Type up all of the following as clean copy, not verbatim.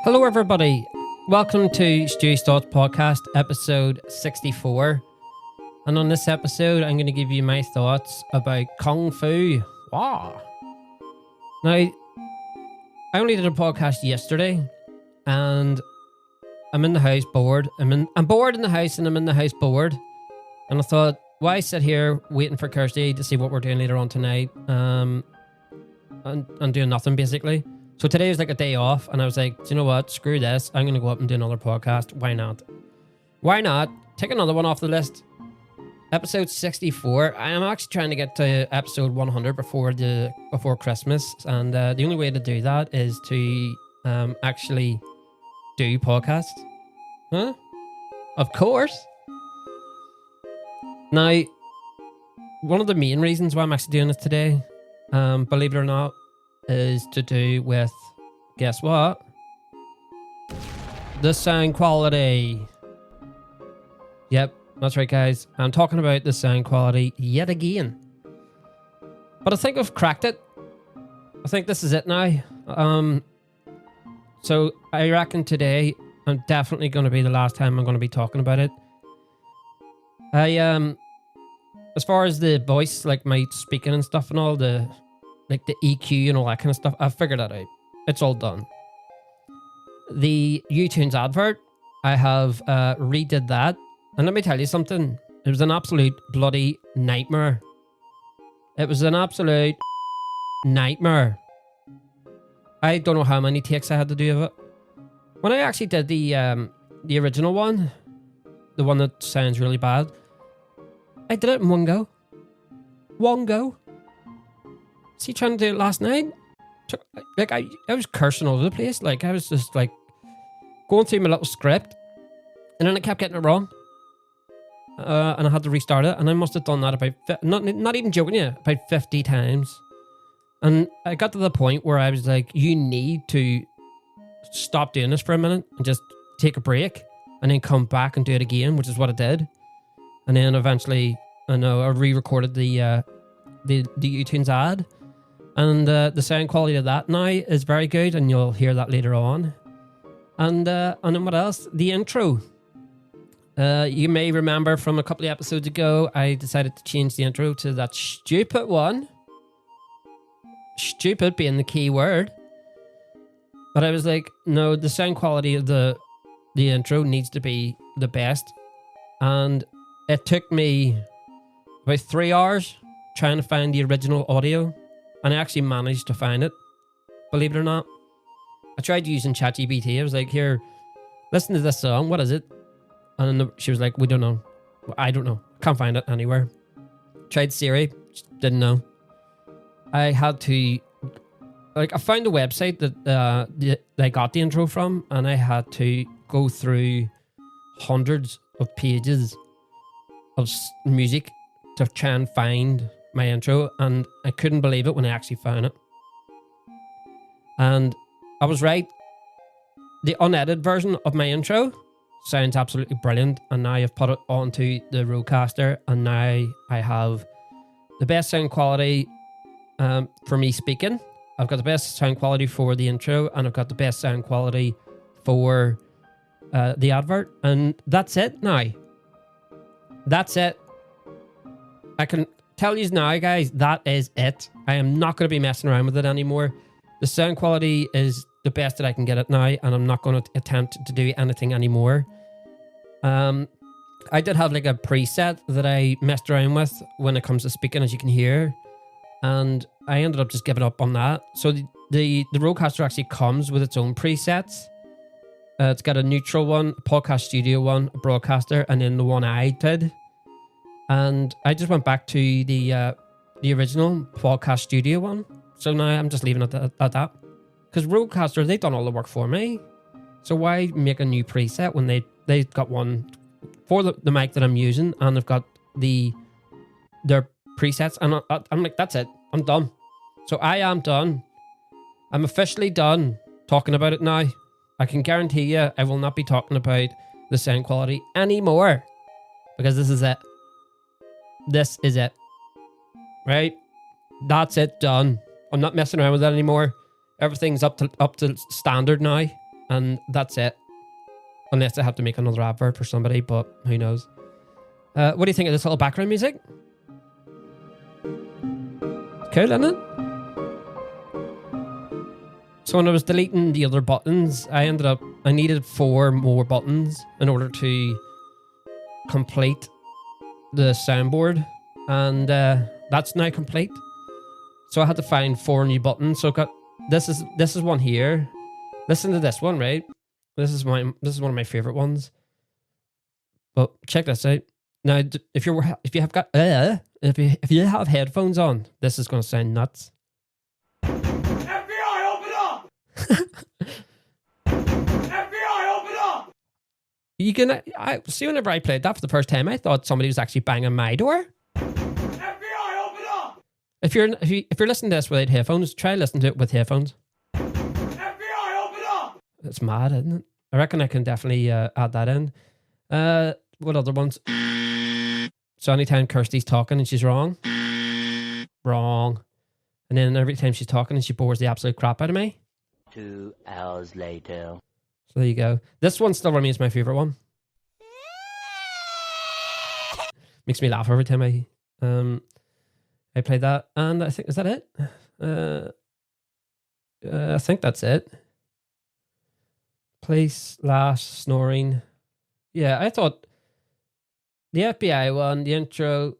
Hello, everybody. Welcome to Stewie's Thoughts Podcast, episode 64. And on this episode, I'm going to give you my thoughts about Kung Fu. Wow. Now, I only did a podcast yesterday, and I'm in the house bored. I'm bored in the house, and I'm in the house bored. And I thought, why sit here waiting for Kirsty to see what we're doing later on tonight, and doing nothing, basically. So today was like a day off, and I was like, do you know what? Screw this. I'm going to go up and do another podcast. Why not? Why not? Take another one off the list. Episode 64. I am actually trying to get to episode 100 before Christmas, and the only way to do that is to actually do podcasts. Huh? Of course. Now, one of the main reasons why I'm actually doing this today, believe it or not, is to do with, guess what? The sound quality. Yep, that's right, guys. I'm talking about the sound quality yet again. But I think I've cracked it. I think this is it now. So I reckon today I'm definitely going to be the last time I'm going to be talking about it. As far as the voice, like my speaking and stuff and all, the EQ and all that kind of stuff, I've figured that out. It's all done. The YouTunes advert, I have redid that. And let me tell you something. It was an absolute bloody nightmare. It was an absolute nightmare. I don't know how many takes I had to do of it. When I actually did the original one, the one that sounds really bad, I did it in one go. One go. See, trying to do it last night, like I was cursing all over the place. Like I was just like going through my little script, and then I kept getting it wrong, and I had to restart it. And I must have done that about not even joking you, about 50 times. And I got to the point where I was like, you need to stop doing this for a minute and just take a break, and then come back and do it again, which is what I did. And then eventually, I re-recorded the YouTunes ad. And the sound quality of that now is very good, and you'll hear that later on. And then what else? The intro. You may remember from a couple of episodes ago, I decided to change the intro to that stupid one. Stupid being the key word. But I was like, no, the sound quality of the intro needs to be the best. And it took me about 3 hours trying to find the original audio. And I actually managed to find it, believe it or not. I tried using ChatGPT. I was like, here, listen to this song. What is it? And she was like, we don't know. I don't know. Can't find it anywhere. Tried Siri. Didn't know. I had to, I found a website that I got the intro from, and I had to go through hundreds of pages of music to try and find my intro, and I couldn't believe it when I actually found it. And I was right. The unedited version of my intro sounds absolutely brilliant, and now I've put it onto the Rodecaster, and now I have the best sound quality for me speaking. I've got the best sound quality for the intro, and I've got the best sound quality for the advert, and that's it now. That's it. I can tell you now, guys, that is it. I am not going to be messing around with it anymore. The sound quality is the best that I can get it now, and I'm not going to attempt to do anything anymore. I did have like a preset that I messed around with when it comes to speaking, as you can hear, and I ended up just giving up on that. So the Rodecaster actually comes with its own presets. It's got a neutral one, a podcast studio one, a broadcaster, and then the one I did. And I just went back to the original podcast studio one. So now I'm just leaving it at that. Because Rodecaster, they've done all the work for me. So why make a new preset when they've got one for the mic that I'm using, and they've got their presets. And I'm like, that's it. I'm done. So I am done. I'm officially done talking about it now. I can guarantee you I will not be talking about the sound quality anymore. Because this is it. This is it. Right? That's it, done. I'm not messing around with that anymore. Everything's up to standard now. and that's it. Unless I have to make another advert for somebody, but who knows. What do you think of this little background music? Cool, isn't it? So when I was deleting the other buttons, I needed 4 more buttons in order to complete the soundboard, and that's now complete. So I had to find 4 new buttons. So I got this is one here. Listen to this one, right? This is one of my favorite ones. But check this out. Now, if you have headphones on, this is going to sound nuts. FBI, open up! FBI, open up! You can I see whenever I played that for the first time, I thought somebody was actually banging my door. FBI, open up! If you're listening to this without headphones, try listening to it with headphones. FBI, open up! It's mad, isn't it? I reckon I can definitely add that in. What other ones? So anytime Kirsty's talking and she's wrong, and then every time she's talking and she bores the absolute crap out of me. 2 hours later. So there you go. This one still remains my favorite one. Makes me laugh every time I play that. And I think, is that it? I think that's it. Place, last, snoring. Yeah, I thought the FBI one, the intro,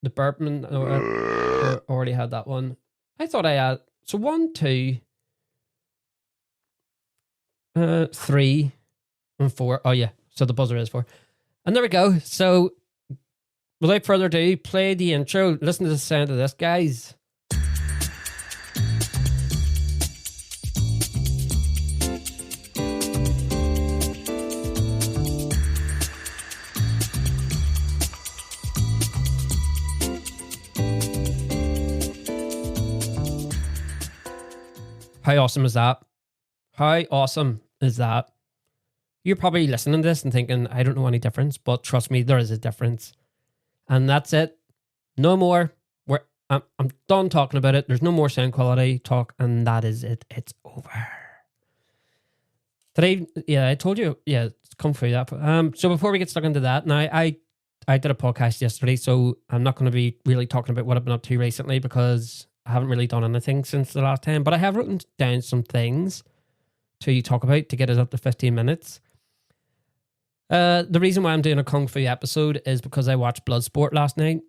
the Burpman, I already had that one. I thought I had, so 1, 2, 3, and 4. Oh yeah, so the buzzer is 4. And there we go. So without further ado, play the intro. Listen to the sound of this, guys. How awesome is that? How awesome is that? You're probably listening to this and thinking, I don't know any difference, but trust me, there is a difference. And that's it. No more. I'm done talking about it. There's no more sound quality talk, and that is it. It's over. Today, yeah, I told you, yeah, it's come through that. So before we get stuck into that, now I did a podcast yesterday, so I'm not going to be really talking about what I've been up to recently because I haven't really done anything since the last time, but I have written down some things to talk about to get us up to 15 minutes. The reason why I'm doing a Kung Fu episode is because I watched Bloodsport last night.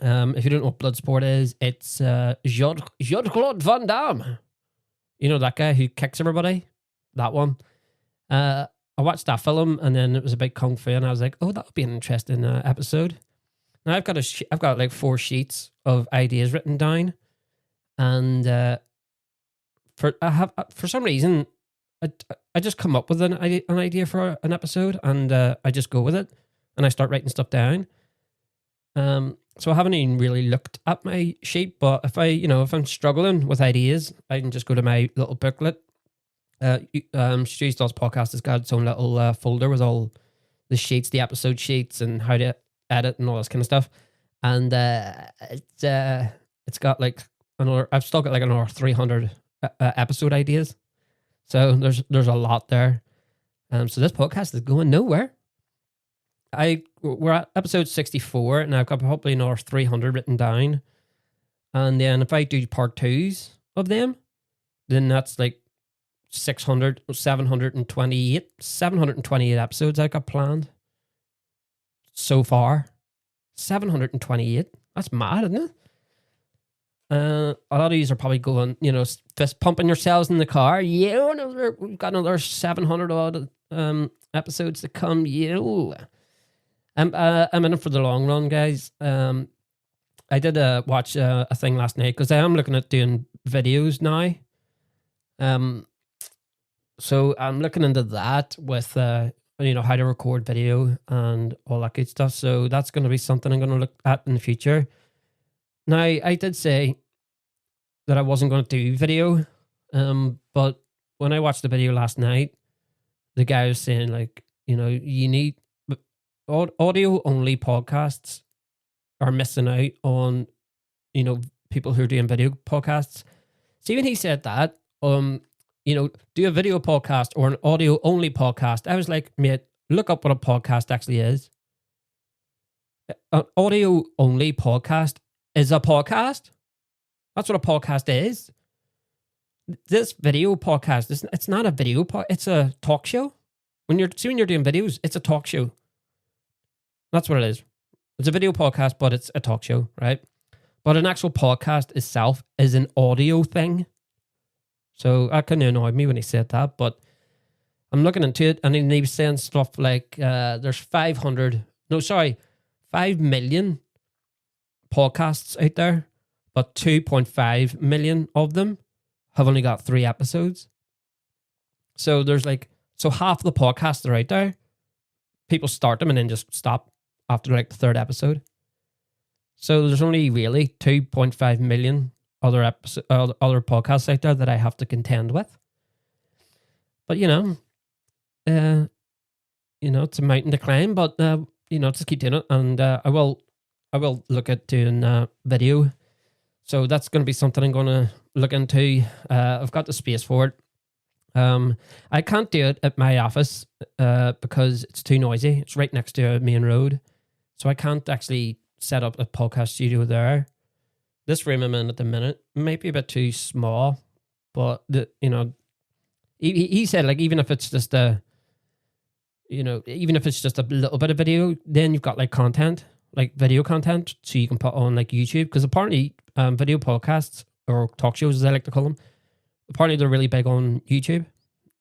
If you don't know what Bloodsport is, it's Jean-Claude Van Damme. You know that guy who kicks everybody? That one. I watched that film and then it was about Kung Fu and I was like, oh, that would be an interesting episode. Now I've got like 4 sheets of ideas written down. And for some reason, I just come up with an idea for an episode, and I just go with it, and I start writing stuff down. So I haven't even really looked at my sheet, but if I'm struggling with ideas, I can just go to my little booklet. Stewie's Does Podcast has got its own little folder with all the sheets, the episode sheets, and how to edit and all this kind of stuff. And it's got like I've still got like another 300 episode ideas. So there's a lot there. So this podcast is going nowhere. We're at episode 64 and I've got probably another 300 written down. And then if I do part 2s of them, then that's like 728 episodes I've got planned so far. 728. That's mad, isn't it? A lot of these are probably going, fist pumping yourselves in the car. Yeah, we've got another 700 odd episodes to come. Yeah. I'm in it for the long run, guys. I did watch a thing last night because I am looking at doing videos now. So I'm looking into that with how to record video and all that good stuff. So that's going to be something I'm going to look at in the future. Now, I did say that I wasn't going to do video, but when I watched the video last night, the guy was saying, like, you need audio-only podcasts are missing out on, people who are doing video podcasts. See, when he said that, do a video podcast or an audio only podcast. I was like, mate, look up what a podcast actually is. An audio only podcast is a podcast. That's what a podcast is. This video podcast, it's not a video it's a talk show. When you're doing videos, it's a talk show. That's what it is. It's a video podcast, but it's a talk show, right? But an actual podcast itself is an audio thing. So that kind of annoyed me when he said that, but I'm looking into it, and he was saying stuff like there's 5 million podcasts out there, but 2.5 million of them have only got 3 episodes. So there's half the podcasts that are out there, people start them and then just stop after the 3rd episode. So there's only really 2.5 million other podcasts out there that I have to contend with. But it's a mountain to climb. But just keep doing it, and I will look at doing video. So that's going to be something I'm going to look into. I've got the space for it. I can't do it at my office because it's too noisy. It's right next to a main road, so I can't actually set up a podcast studio there. This room I'm in at the minute might be a bit too small, but he said even if it's just a little bit of video, then you've got content, video content, so you can put on YouTube, because apparently video podcasts, or talk shows as I like to call them, apparently they're really big on YouTube.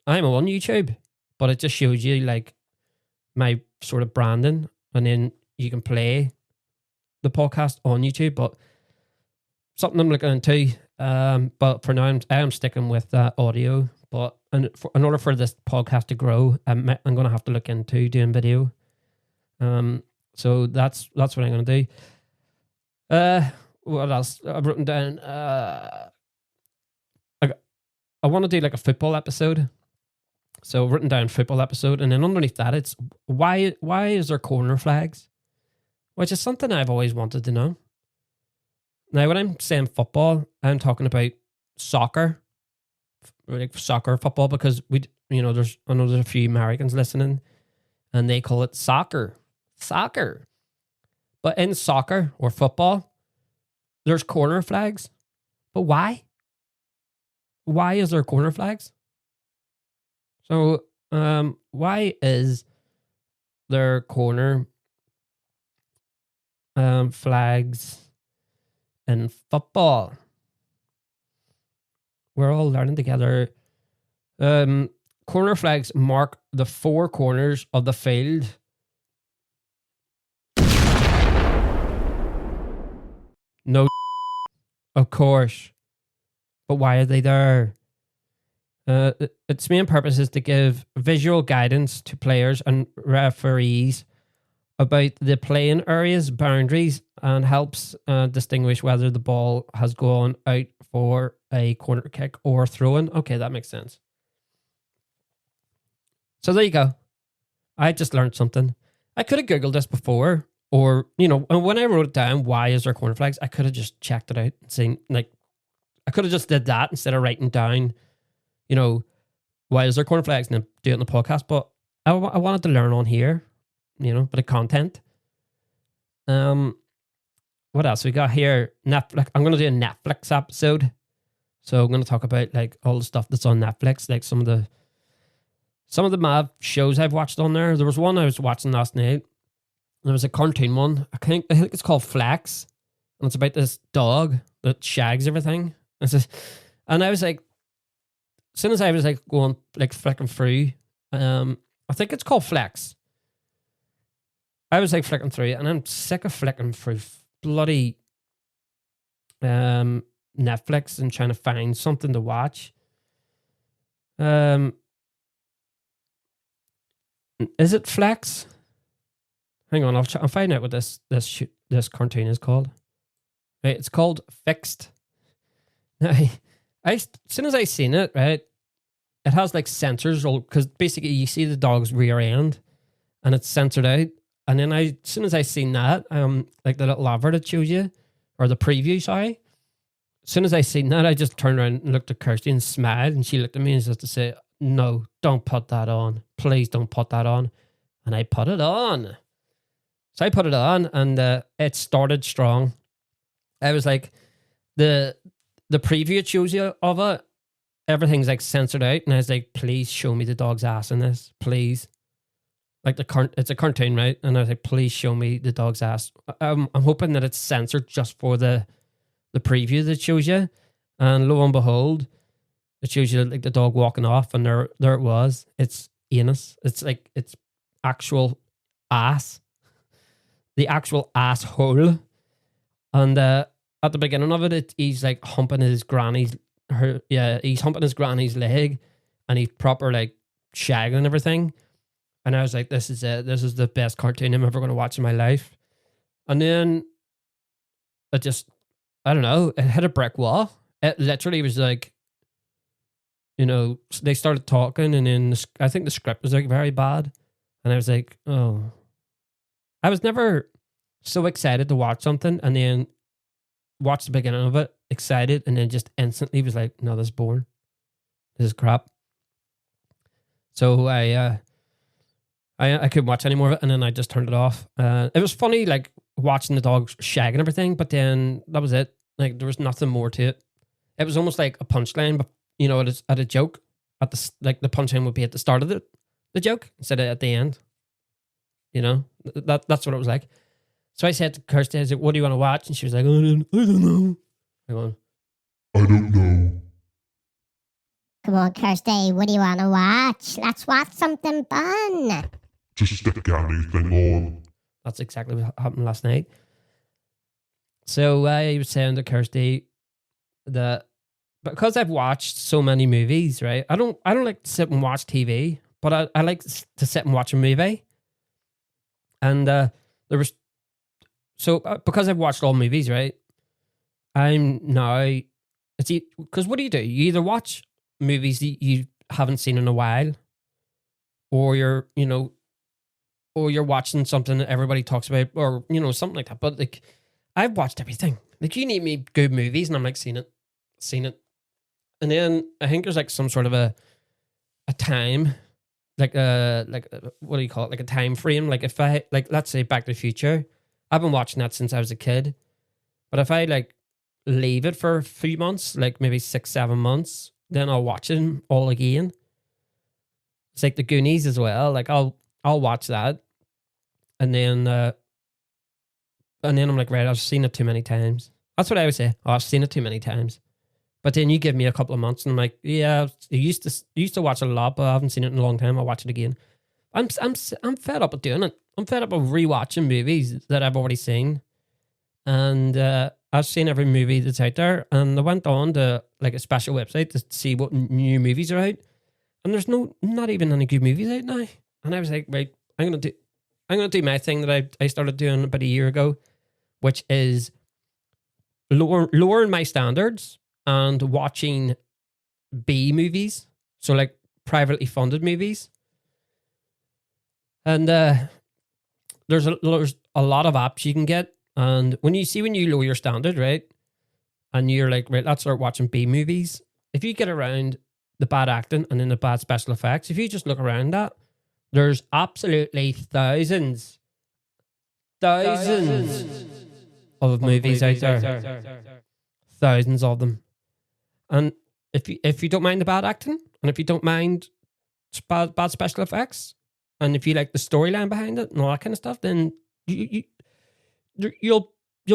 I'm on YouTube, but it just shows you my sort of branding, and then you can play the podcast on YouTube. But something I'm looking into. But for now, I am sticking with audio. But in order for this podcast to grow, I'm going to have to look into doing video. So that's what I'm going to do. What else? I've written down. I want to do a football episode. So I've written down football episode, and then underneath that, it's why is there corner flags? Which is something I've always wanted to know. Now, when I'm saying football, I'm talking about soccer, football, because I know there's a few Americans listening, and they call it soccer. But in soccer or football, there's corner flags. But why? Why is there corner flags? So, why is there corner flags in football? We're all learning together. Corner flags mark the 4 corners of the field. No, of course. But why are they there? Its main purpose is to give visual guidance to players and referees about the playing area's boundaries, and helps distinguish whether the ball has gone out for a corner kick or throw-in. Okay, that makes sense. So there you go. I just learned something. I could have Googled this before, or, when I wrote it down, why is there corner flags, I could have just checked it out and seen, I could have just did that instead of writing down, why is there corner flags, and then do it in the podcast. But I wanted to learn on here, bit of content. What else we got here? Netflix. I'm going to do a Netflix episode. So I'm going to talk about all the stuff that's on Netflix, some of the mad shows I've watched on there. There was one I was watching last night. There was a cartoon one. I think it's called Flex, and it's about this dog that shags everything. And I was as soon as I was going flicking through, I think it's called Flex. I was flicking through it, and I'm sick of flicking through bloody Netflix and trying to find something to watch. Is it Flex? Hang on, I'll find out what this cartoon is called. Right, it's called Fixed. Now, as soon as I seen it, right, it has sensors, because basically you see the dog's rear end, and it's censored out. And then as soon as I seen that, the little advert it shows you, or the preview, sorry. as soon as I seen that, I just turned around and looked at Kirsty and smiled, and she looked at me and just to say, "No, don't put that on. Please don't put that on." And I put it on. So I put it on, and it started strong. I was like, the preview it shows you of it, everything's like censored out, and I was like, please show me the dog's ass in this, please. Like it's a cartoon, right? And I was like, please show me the dog's ass. I'm hoping that it's censored just for the preview that shows you, and lo and behold, it shows you like the dog walking off, and there it was. It's anus. It's like it's actual ass, the actual asshole. And at the beginning of it, he's like humping his granny's he's humping his granny's leg, and he's proper like shagging and everything. And I was like, this is it. This is the best cartoon I'm ever going to watch in my life. And then it just, I don't know, it hit a brick wall. It literally was like, you know, they started talking, and then I think the script was like very bad. And I was like, oh. I was never so excited to watch something and then watch the beginning of it, excited, and then just instantly was like, no, this is boring. This is crap. So I couldn't watch any more of it, and then I just turned it off. It was funny, like, watching the dog shag and everything, but then that was it. Like, there was nothing more to it. It was almost like a punchline, but, you know, at a joke. The punchline would be at the start of the joke instead of at the end. You know, that's what it was like. So I said to Kirsty, I was like, what do you want to watch? And she was like, I don't know. I don't know. Come on, Kirsty, what do you want to watch? Let's watch something fun. Just stick anything on. That's exactly what happened last night. So I was saying to Kirsty that because I've watched so many movies, right? I don't like to sit and watch TV, but I like to sit and watch a movie. And there was because I've watched all movies, right? I'm now it's because what do? You either watch movies that you haven't seen in a while, or you're watching something that everybody talks about, or something like that. But like, I've watched everything. Like, you need me good movies, and I'm like, seen it, and then I think there's like some sort of a time, like what do you call it? Like a time frame. Like if I let's say Back to the Future, I've been watching that since I was a kid, but if I like leave it for a few months, like maybe 6-7 months, then I'll watch it all again. It's like the Goonies as well. Like I'll watch that, and then I'm like, right, I've seen it too many times. That's what I would say. Oh, I've seen it too many times. But then you give me a couple of months, and I'm like, yeah, I used to watch it a lot, but I haven't seen it in a long time. I'll watch it again. I'm fed up with doing it. I'm fed up with rewatching movies that I've already seen, and I've seen every movie that's out there. And I went on to like a special website to see what new movies are out, and there's not even any good movies out now. And I was like, right, I'm gonna do my thing that I started doing about a year ago, which is lowering my standards and watching B movies, so like privately funded movies. And there's a lot of apps you can get, and when you lower your standard, right, and you're like, right, let's start watching B movies. If you get around the bad acting and then the bad special effects, if you just look around that, there's absolutely thousands of movies out there, thousands of them. And if you don't mind the bad acting, and if you don't mind bad special effects, and if you like the storyline behind it and all that kind of stuff, then you'll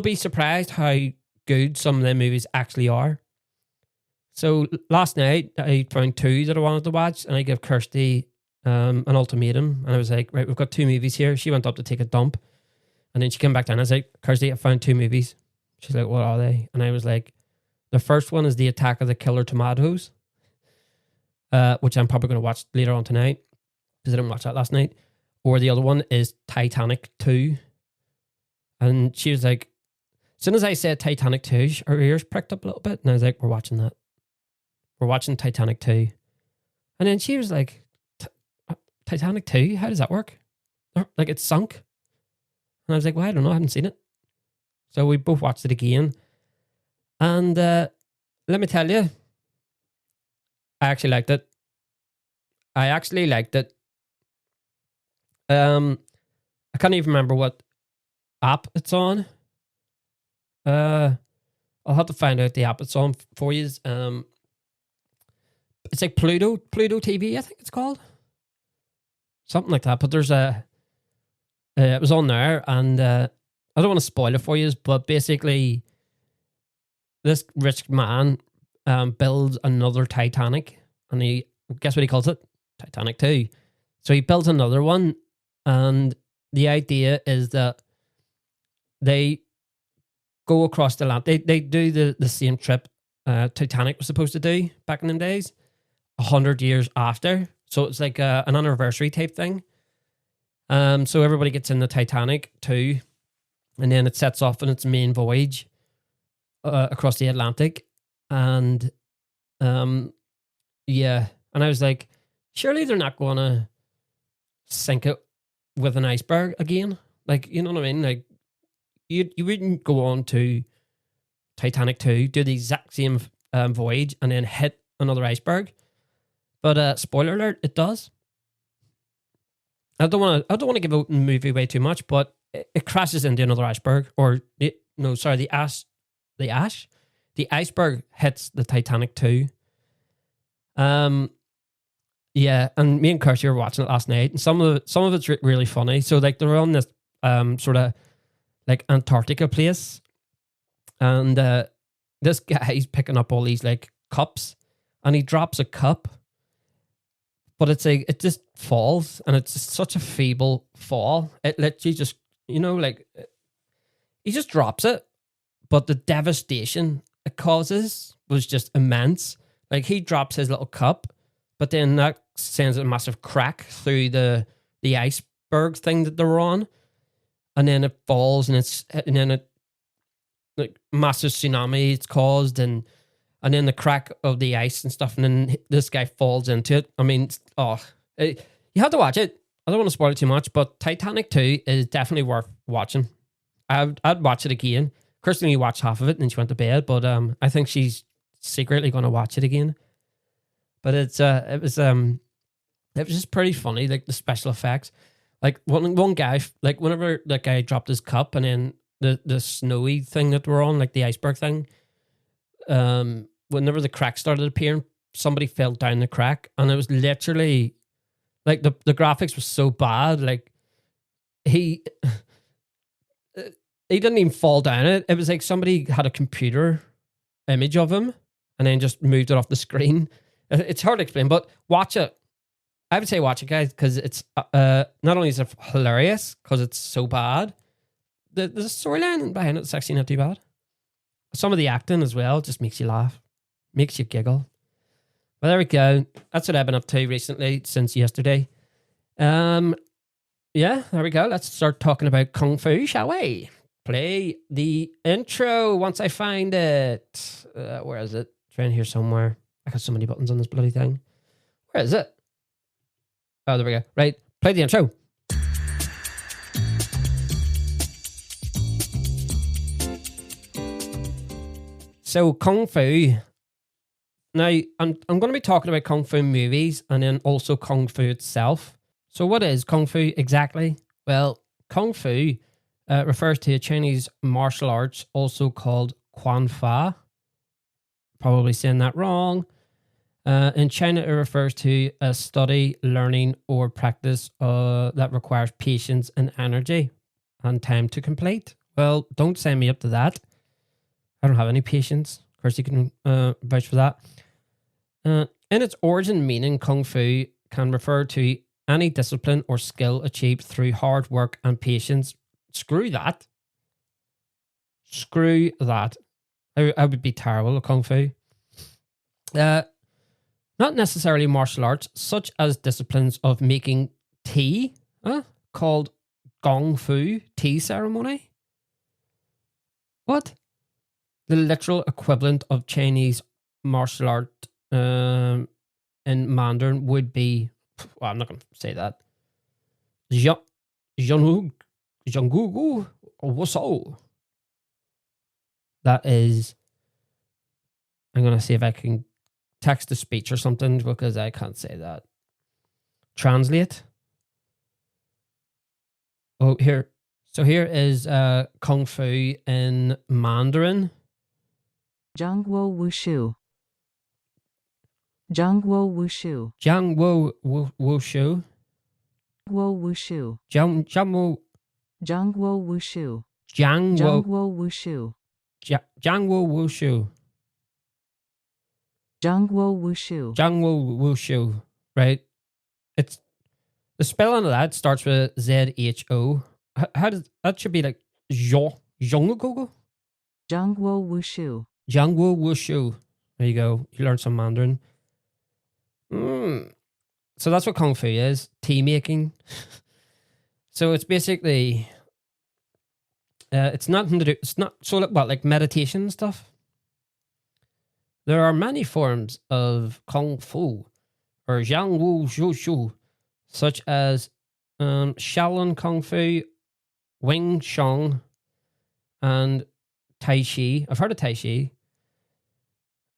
be surprised how good some of them movies actually are. So last night I found 2 that I wanted to watch, and I gave Kirsty an ultimatum, and I was like, right, we've got 2 movies here. She went up to take a dump, and then she came back down. I was like, Kirsty, I found 2 movies. She's like, what are they? And I was like, the first one is The Attack of the Killer Tomatoes, which I'm probably going to watch later on tonight, because I didn't watch that last night. Or the other one is Titanic 2. And she was like, as soon as I said Titanic 2, her ears pricked up a little bit. And I was like, we're watching that. We're watching Titanic 2. And then she was like, Titanic 2? How does that work? Like, it's sunk. And I was like, well, I don't know. I haven't seen it. So we both watched it again. And let me tell you, I actually liked it. I actually liked it. I can't even remember what app it's on. I'll have to find out the app it's on for you. It's like Pluto TV, I think it's called, something like that. But there's it was on there, and I don't want to spoil it for you, but basically, this rich man builds another Titanic, and he, guess what he calls it? Titanic 2. So he builds another one, and the idea is that they go across the land. They do the same trip Titanic was supposed to do back in the days, 100 years after. So it's like an anniversary type thing. So everybody gets in the Titanic too, and then it sets off on its main voyage across the Atlantic. And yeah, and I was like, surely they're not going to sink it with an iceberg again. Like, you know what I mean? Like, you wouldn't go on to Titanic 2, do the exact same voyage, and then hit another iceberg. But spoiler alert, it does. I don't want to give out the movie away too much, but it crashes into another iceberg, the iceberg hits the Titanic 2. Yeah, and me and Kirsty were watching it last night, and some of it's really funny. So like they're on this sort of like Antarctica place, and this guy's picking up all these like cups, and he drops a cup, but it just falls, and it's just such a feeble fall. It literally just, like he just drops it, but the devastation it causes was just immense. Like he drops his little cup, but then that sends a massive crack through the iceberg thing that they're on, and then it falls, and then it like massive tsunami it's caused, and then the crack of the ice and stuff, and then this guy falls into it. I mean, you have to watch it. I don't want to spoil it too much, but Titanic 2 is definitely worth watching. I'd watch it again. Kirsten only watched half of it and then she went to bed, but I think she's secretly going to watch it again. But it was just pretty funny, like the special effects. Like one guy, like whenever that guy dropped his cup, and then the snowy thing that we're on, like the iceberg thing, whenever the crack started appearing, somebody fell down the crack, and it was literally like the graphics was so bad. Like he didn't even fall down it. It was like somebody had a computer image of him and then just moved it off the screen. It's hard to explain, but watch it. I would say watch it, guys, because it's not only is it hilarious because it's so bad, the storyline behind it's actually not too bad. Some of the acting as well just makes you laugh, makes you giggle. Well, there we go. That's what I've been up to recently since yesterday. Yeah, there we go. Let's start talking about Kung Fu, shall we? Play the intro once I find it. Where is it? It's around here somewhere. I got so many buttons on this bloody thing. Where is it? Oh, there we go. Right, play the intro. So, Kung Fu. Now, I'm going to be talking about Kung Fu movies and then also Kung Fu itself. So, what is Kung Fu exactly? Well, Kung Fu refers to a Chinese martial arts, also called Quan Fa. Probably saying that wrong. In China, it refers to a study, learning, or practice that requires patience and energy and time to complete. Well, don't sign me up to that. I don't have any patience. Of course, you can vouch for that. In its origin meaning, Kung Fu can refer to any discipline or skill achieved through hard work and patience. Screw that. Screw that. I would be terrible at Kung Fu. Not necessarily martial arts, such as disciplines of making tea, called Gong Fu tea ceremony. What? The literal equivalent of Chinese martial art in Mandarin would be, well, I'm not going to say that. Zhanggu Wasou. That is I'm going to see if I can text to speech or something because I can't say that. Translate. Oh, here. So here is Kung Fu in Mandarin. Zhangguo Wushu. Zhangguo Wushu. Jiang Wo Wushu. Guo Wushu. Jiang Wo Zhangguo Wushu. Jiang Wo Zhangguo Wushu. Jiang Wo Wushu. Zhangguo Wushu. Jiang Wo Wushu. Right? It's the spelling of that starts with ZHO. How does that should be like Zhongguo Zhangguo Wushu. Jiangwo Wushu. There you go. You learned some Mandarin. So that's what Kung Fu is. Tea making. So it's basically it's nothing to do. It's not so like meditation and stuff. There are many forms of Kung Fu or Jiangwo Wushu, such as Shaolin Kung Fu, Wing Chun, and Tai Chi. I've heard of Tai Chi.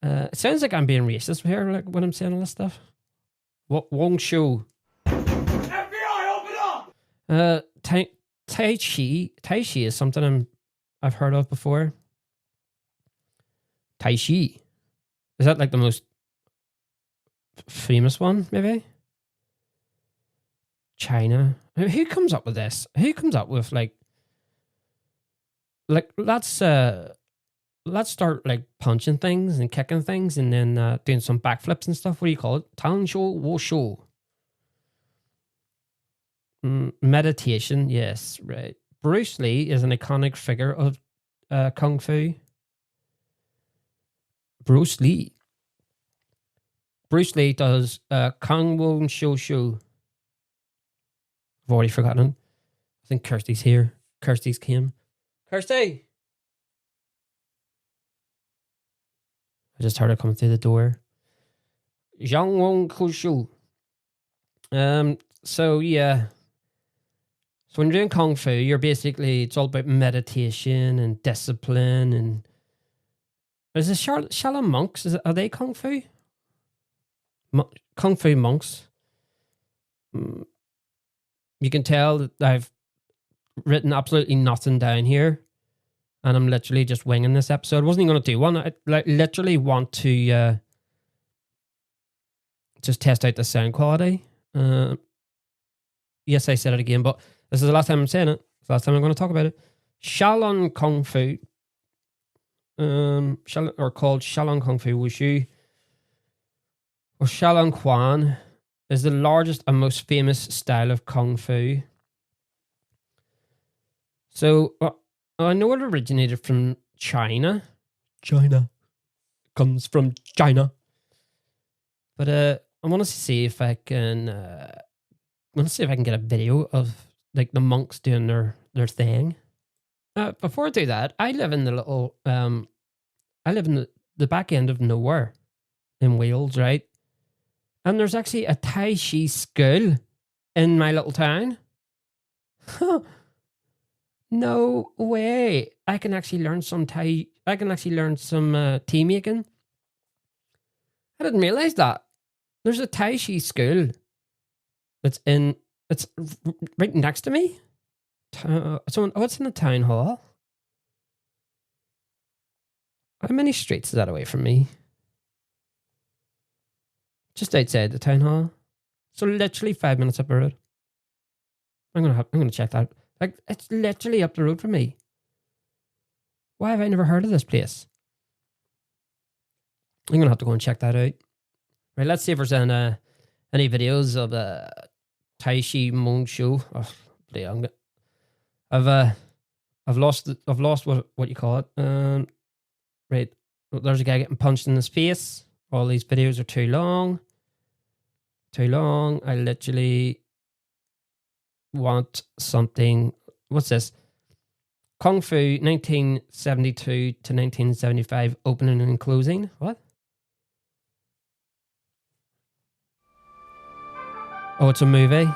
It sounds like I'm being racist here, like when I'm saying all this stuff. Wong Shu. FBI, open up! Tai Chi. Tai Chi is something I've heard of before. Tai Chi. Is that like the most famous one, maybe? China. Who comes up with this? Who comes up with like let's start like punching things and kicking things and then doing some backflips and stuff. What do you call it? Tang Shou Wo Shou. Meditation, yes, right. Bruce Lee is an iconic figure of Kung Fu. Bruce Lee does Kang Won Shou Shou. I've already forgotten it. I think Kirsty's here. Kirsty's came. Kirsty! I just heard her coming through the door. Zhang Wong Kushu. So yeah. So when you're doing Kung Fu, it's all about meditation and discipline and is it Shaolin monks? Are they Kung Fu? Kung Fu monks. You can tell that I've written absolutely nothing down here. And I'm literally just winging this episode. I wasn't even going to do one. I literally want to just test out the sound quality. Yes, I said it again, but this is the last time I'm saying it. It's the last time I'm going to talk about it. Shaolin Kung Fu, or called Shaolin Kung Fu Wushu, or Shaolin Quan, is the largest and most famous style of Kung Fu. So, I know it originated from China. China. Comes from China. But I want to see if I can get a video of like the monks doing their thing. Before I do that, I live in the back end of nowhere in Wales, right? And there's actually a Tai Chi school in my little town. No way. I can actually learn some tea making. I didn't realize that. There's a Tai Chi school it's right next to me. It's in the town hall. How many streets is that away from me? Just outside the town hall. So literally 5 minutes up the road. I'm gonna check that. Like, it's literally up the road from me. Why have I never heard of this place? I'm going to have to go and check that out. Right, let's see if there's any videos of Tai Chi Mon Show. Oh, I've lost what you call it. Right, there's a guy getting punched in his face. All these videos are too long. I literally want something. What's this? Kung Fu 1972 to 1975 opening and closing. What? Oh, it's a movie.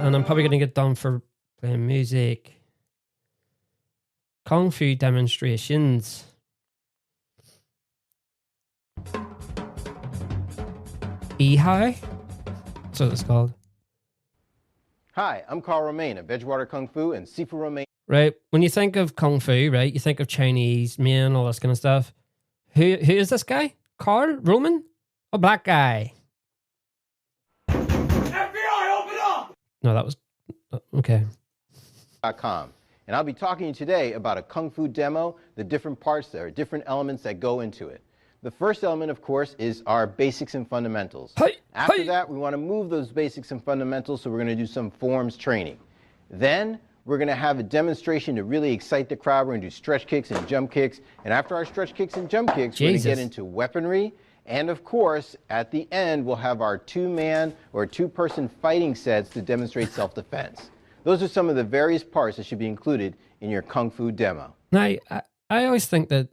And I'm probably going to get done for playing music. Kung Fu demonstrations. Ehai? That's what it's called. Hi, I'm Carl Romaine of Edgewater Kung Fu and Sifu Romaine. Right. When you think of Kung Fu, right, you think of Chinese men, all this kind of stuff. Who is this guy? Carl Roman? A black guy. FBI, open up! No, that was... Okay. .com. And I'll be talking to you today about a Kung Fu demo, the different parts, there are different elements that go into it. The first element, of course, is our basics and fundamentals. After that, we want to move those basics and fundamentals, so we're going to do some forms training. Then, we're going to have a demonstration to really excite the crowd. We're going to do stretch kicks and jump kicks. And after our stretch kicks and jump kicks, we're going to get into weaponry. And of course, at the end, we'll have our two-man or two-person fighting sets to demonstrate self-defense. Those are some of the various parts that should be included in your Kung Fu demo. Now, I always think that,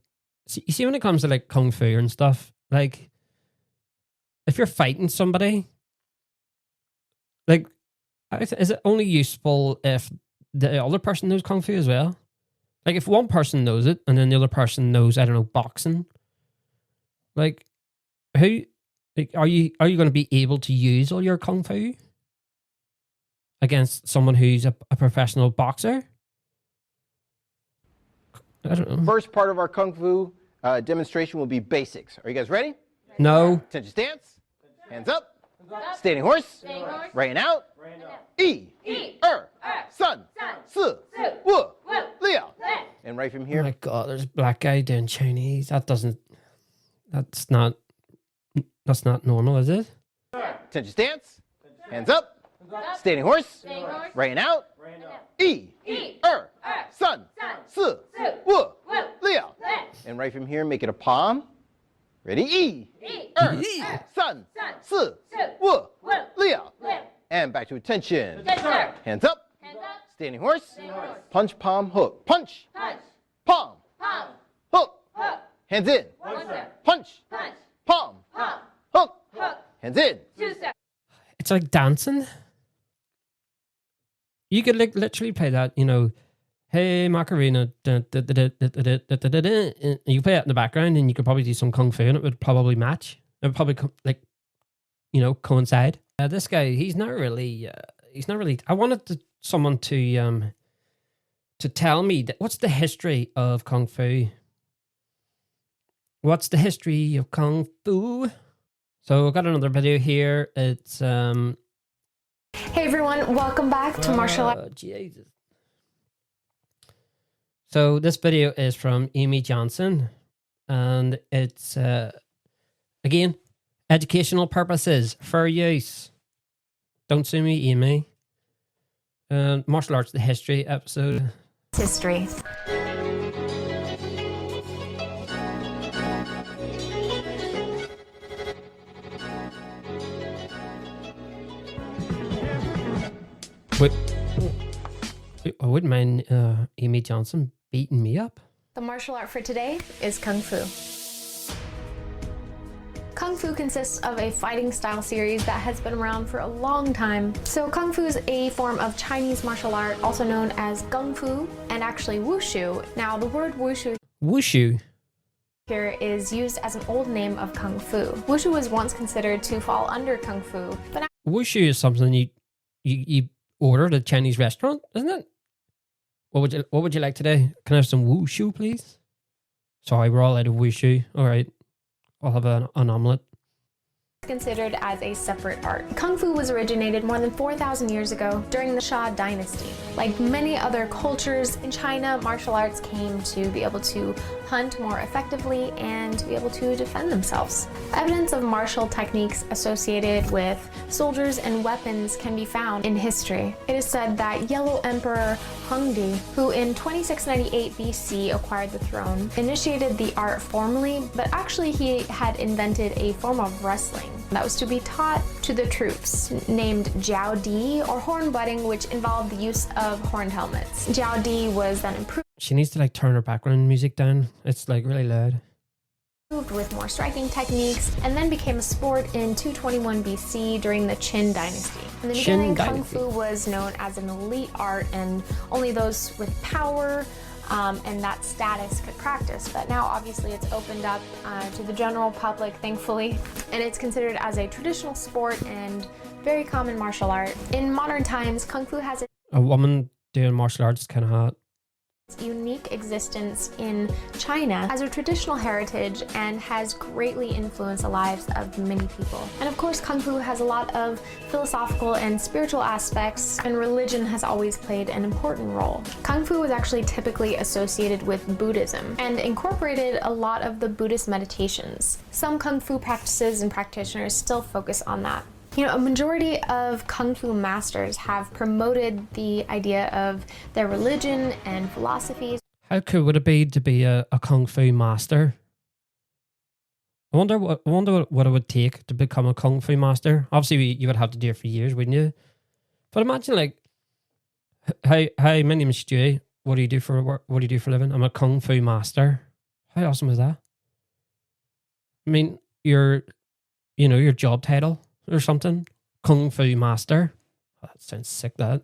you see, when it comes to like Kung Fu and stuff, like, if you're fighting somebody, like, is it only useful if the other person knows Kung Fu as well? Like, if one person knows it and then the other person knows, I don't know, boxing, like, who, like, are you going to be able to use all your Kung Fu against someone who's a professional boxer? I don't know. First part of our Kung Fu demonstration will be basics. Are you guys ready? No. Attention stance. Hands up. Standing horse. Right and out. E. Sun. Si. Wu. Liao. And right from Oh here. my God, there's a black guy doing Chinese. That's not normal, is it? Attention stance. Hands up. Standing horse. Right and out. E. Sun. Si. Wu. Liao. And right from here, make it a palm. Ready? E. Sun. Si. Wu. Liao. And back to attention. Hands up. Standing horse. Punch, palm, hook. Punch. Palm. Hook. Hands in. Punch. Palm. Hook. Hands in. It's like dancing. You could like literally play that, you know, hey Macarena, you play it in the background, and you could probably do some kung fu, and it would probably match. It would probably coincide. This guy, he's not really. I wanted someone to tell me that what's the history of kung fu. What's the history of kung fu? So I've got another video here. It's Hey everyone, welcome back to Martial Arts. Jesus. So this video is from Amy Johnson, and it's again, educational purposes, fair use. Don't sue me, Amy. Martial arts, the history episode. History. Wait, I wouldn't mind Amy Johnson beating me up. The martial art for today is Kung Fu. Kung Fu consists of a fighting style series that has been around for a long time. So Kung Fu is a form of Chinese martial art, also known as Kung Fu and actually Wushu. Now the word Wushu here is used as an old name of Kung Fu. Wushu was once considered to fall under Kung Fu, but now Wushu is something you order at a Chinese restaurant, isn't it? What would you like today? Can I have some wushu, please? Sorry, we're all out of wushu. All right, I'll have an omelet. considered as a separate art. Kung Fu was originated more than 4,000 years ago during the Shah dynasty. Like many other cultures in China, martial arts came to be able to hunt more effectively and to be able to defend themselves. Evidence of martial techniques associated with soldiers and weapons can be found in history. It is said that Yellow Emperor Hongdi, who in 2698 BC acquired the throne, initiated the art formally, but actually he had invented a form of wrestling that was to be taught to the troops, named Jiao Di, or horn butting, which involved the use of horned helmets. Jiao Di was then improved She needs to like turn her background music down. It's like really loud. with more striking techniques, and then became a sport in 221 BC during the Qin dynasty. In the beginning, Kung Fu was known as an elite art, and only those with power and that status could practice. But now obviously it's opened up to the general public, thankfully, and it's considered as a traditional sport and very common martial art. In modern times, Kung Fu has A woman doing martial arts is kind of hot. its unique existence in China as a traditional heritage and has greatly influenced the lives of many people. And of course, Kung Fu has a lot of philosophical and spiritual aspects, and religion has always played an important role. Kung Fu was actually typically associated with Buddhism and incorporated a lot of the Buddhist meditations. Some Kung Fu practices and practitioners still focus on that. You know, a majority of Kung Fu masters have promoted the idea of their religion and philosophies. How cool would it be to be a Kung Fu master? I wonder what it would take to become a Kung Fu master. Obviously, you would have to do it for years, wouldn't you? But imagine, like, hi, my name is Stewie. What do you do for work? What do you do for a living? I'm a Kung Fu master. How awesome is that? I mean, your job title or something, Kung Fu master. Oh, that sounds sick, that.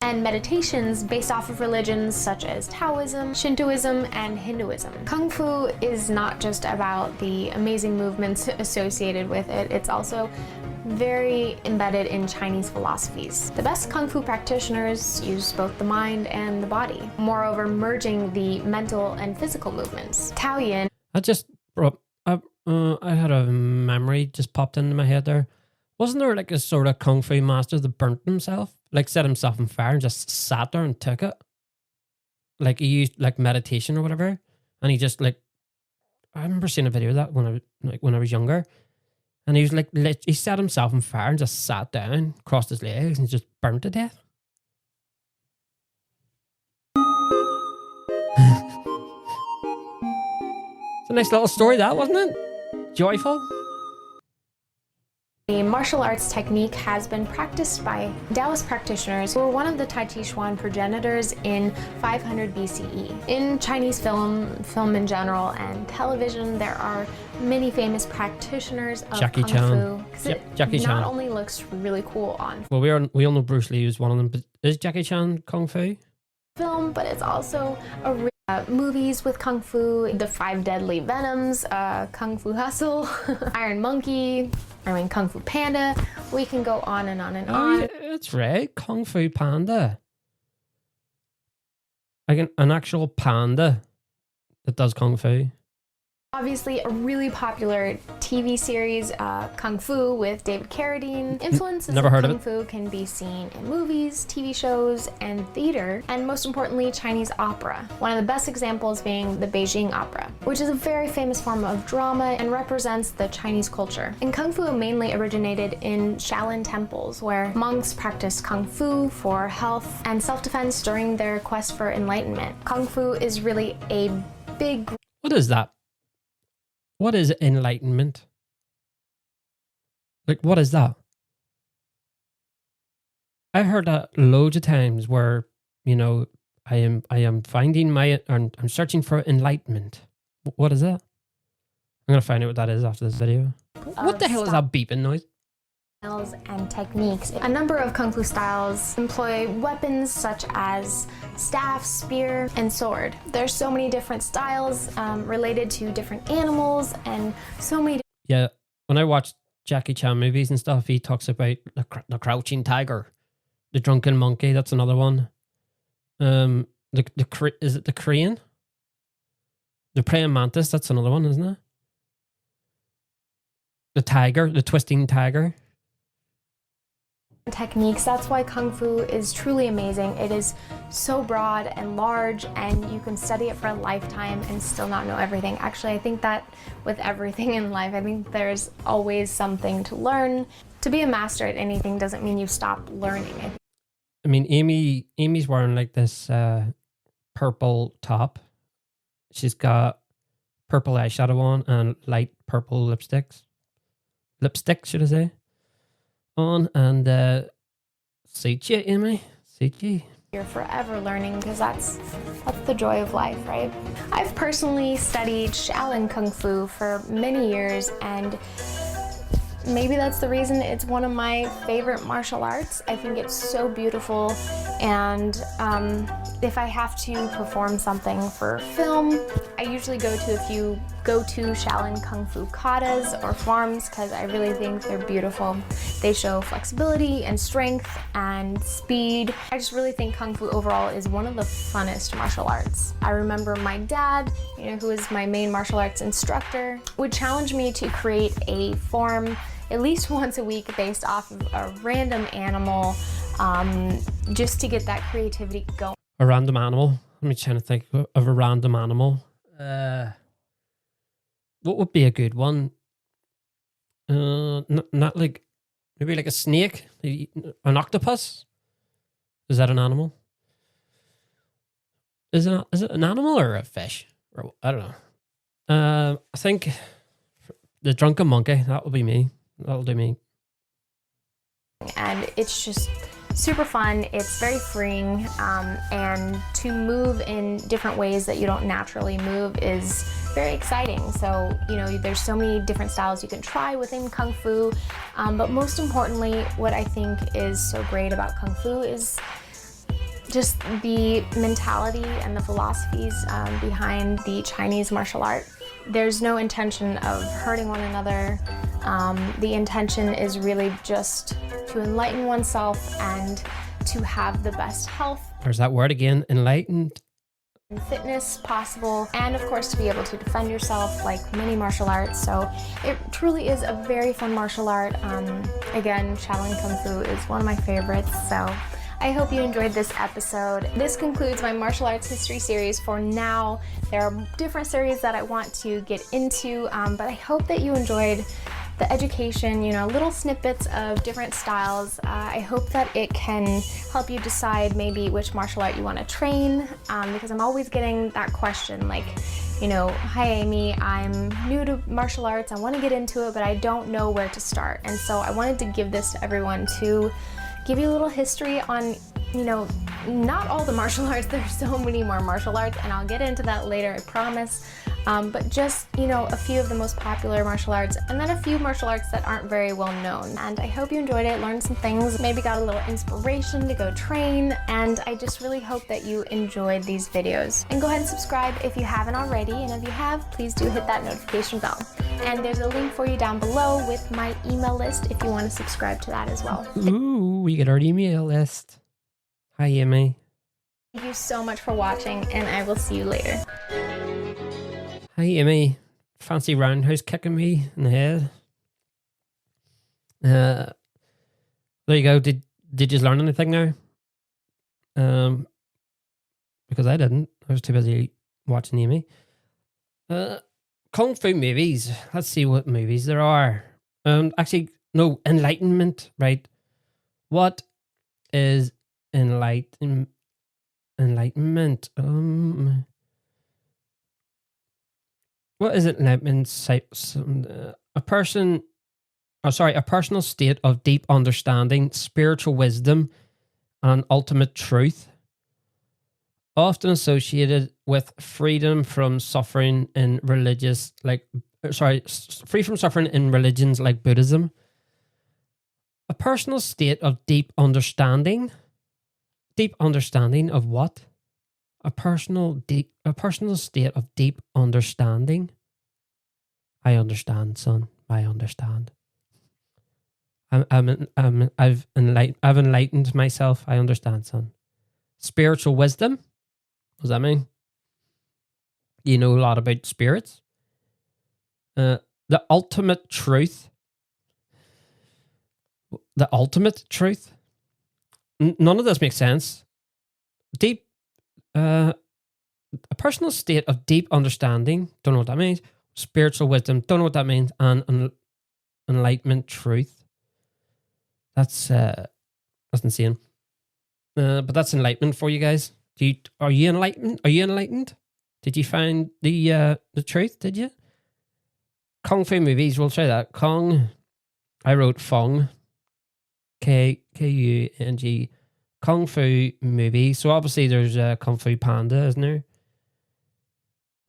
And meditations based off of religions such as Taoism, Shintoism, and Hinduism. Kung Fu is not just about the amazing movements associated with it, it's also very embedded in Chinese philosophies. The best Kung Fu practitioners use both the mind and the body, moreover merging the mental and physical movements. Taoyin. I had a memory just popped into my head there. Wasn't there like a sort of Kung Fu master that burnt himself? Like set himself on fire and just sat there and took it? Like he used like meditation or whatever. And he just like, I remember seeing a video of that when I was younger. And he was like, he set himself on fire and just sat down, crossed his legs and just burnt to death. It's a nice little story that, wasn't it? Joyful. The martial arts technique has been practiced by Taoist practitioners who were one of the Tai Chi Chuan progenitors in 500 BCE. In Chinese film in general, and television, there are many famous practitioners of Jackie Kung Chan. Fu. Yep, Jackie Not Chan. only looks really cool on Well, we all know Bruce Lee was one of them, but is Jackie Chan Kung Fu? film, but it's also movies with Kung Fu, The Five Deadly Venoms, Kung Fu Hustle, Iron Monkey, Kung Fu Panda. We can go on and on and on. Yeah, that's right, Kung Fu Panda. Like an actual panda that does Kung Fu. Obviously, a really popular TV series, Kung Fu with David Carradine. Influences Never of heard of Kung it. Fu can be seen in movies, TV shows, and theater, and most importantly, Chinese opera. One of the best examples being the Beijing Opera, which is a very famous form of drama and represents the Chinese culture. And Kung Fu mainly originated in Shaolin temples, where monks practiced Kung Fu for health and self-defense during their quest for enlightenment. Kung Fu is really a big... What is that? What is enlightenment? Like, what is that? I heard that loads of times where, I am finding I'm searching for enlightenment. What is that? I'm going to find out what that is after this video. What the hell is that beeping noise? Styles and techniques. A number of Kung Fu styles employ weapons such as staff, spear, and sword. There's so many different styles related to different animals and so many. Yeah, when I watch Jackie Chan movies and stuff, he talks about the crouching tiger, the drunken monkey. That's another one. Is it the crane? The praying mantis. That's another one, isn't it? The tiger, the twisting tiger. Techniques. That's why Kung Fu is truly amazing. It is so broad and large, and you can study it for a lifetime and still not know everything. Actually, I think that with everything in life, I think there's always something to learn. To be a master at anything doesn't mean you stop learning. I mean, Amy's wearing like this purple top. She's got purple eyeshadow on and light purple lipstick, should I say, on, and suit you, Amy, suit you. You're forever learning, because that's the joy of life, right? I've personally studied Shaolin Kung Fu for many years, and maybe that's the reason it's one of my favorite martial arts. I think it's so beautiful, and If I have to perform something for film, I usually go to a few go-to Shaolin Kung Fu katas or forms because I really think they're beautiful. They show flexibility and strength and speed. I just really think Kung Fu overall is one of the funnest martial arts. I remember my dad, who is my main martial arts instructor, would challenge me to create a form at least once a week based off of a random animal, just to get that creativity going. A random animal. Let me try to think of a random animal. What would be a good one? Not like, maybe like a snake, maybe an octopus. Is that an animal? Is it an animal or a fish? Or I don't know. I think the drunken monkey. That will be me. That'll do me. And it's just super fun. It's very freeing, and to move in different ways that you don't naturally move is very exciting. So, there's so many different styles you can try within Kung Fu, but most importantly, what I think is so great about Kung Fu is just the mentality and the philosophies behind the Chinese martial art. There's no intention of hurting one another. The intention is really just to enlighten oneself and to have the best health. There's that word again, enlightened. And fitness possible, and of course to be able to defend yourself like many martial arts. So it truly is a very fun martial art. Again, Shaolin Kung Fu is one of my favorites. So I hope you enjoyed this episode. This concludes my martial arts history series for now. There are different series that I want to get into, but I hope that you enjoyed the education, little snippets of different styles. I hope that it can help you decide maybe which martial art you want to train, because I'm always getting that question like, hi Amy, I'm new to martial arts, I want to get into it, but I don't know where to start. And so I wanted to give this to everyone to give you a little history on, not all the martial arts. There's so many more martial arts, and I'll get into that later, I promise. But just, a few of the most popular martial arts, and then a few martial arts that aren't very well known. And I hope you enjoyed it, learned some things, maybe got a little inspiration to go train, and I just really hope that you enjoyed these videos. And go ahead and subscribe if you haven't already, and if you have, please do hit that notification bell. And there's a link for you down below with my email list if you want to subscribe to that as well. Ooh, we get our email list. Hi, Amy. Thank you so much for watching, and I will see you later. Hi, Amy. Fancy roundhouse kicking me in the head. There you go. Did you learn anything now? Because I didn't. I was too busy watching Amy. Kung Fu movies. Let's see what movies there are. Actually, no, enlightenment, right? What is enlightenment? What is enlightenment? A personal state of deep understanding, spiritual wisdom, and ultimate truth, often associated with freedom from suffering in free from suffering in religions like Buddhism. A personal state of deep understanding. Deep understanding of what? A personal state of deep understanding. I understand, son. I understand. I've enlightened myself. I understand, son. Spiritual wisdom. What does that mean? You know a lot about spirits. The ultimate truth. The ultimate truth. None of this makes sense. Deep. A personal state of deep understanding. Don't know what that means. Spiritual wisdom. Don't know what that means. And enlightenment truth. That's insane. But that's enlightenment for you guys. Are you enlightened? Are you enlightened? Did you find the truth? Did you? Kung Fu movies. We'll try that. Kung. I wrote Fung. Kung. Kung Fu movie. So obviously there's Kung Fu Panda, isn't there?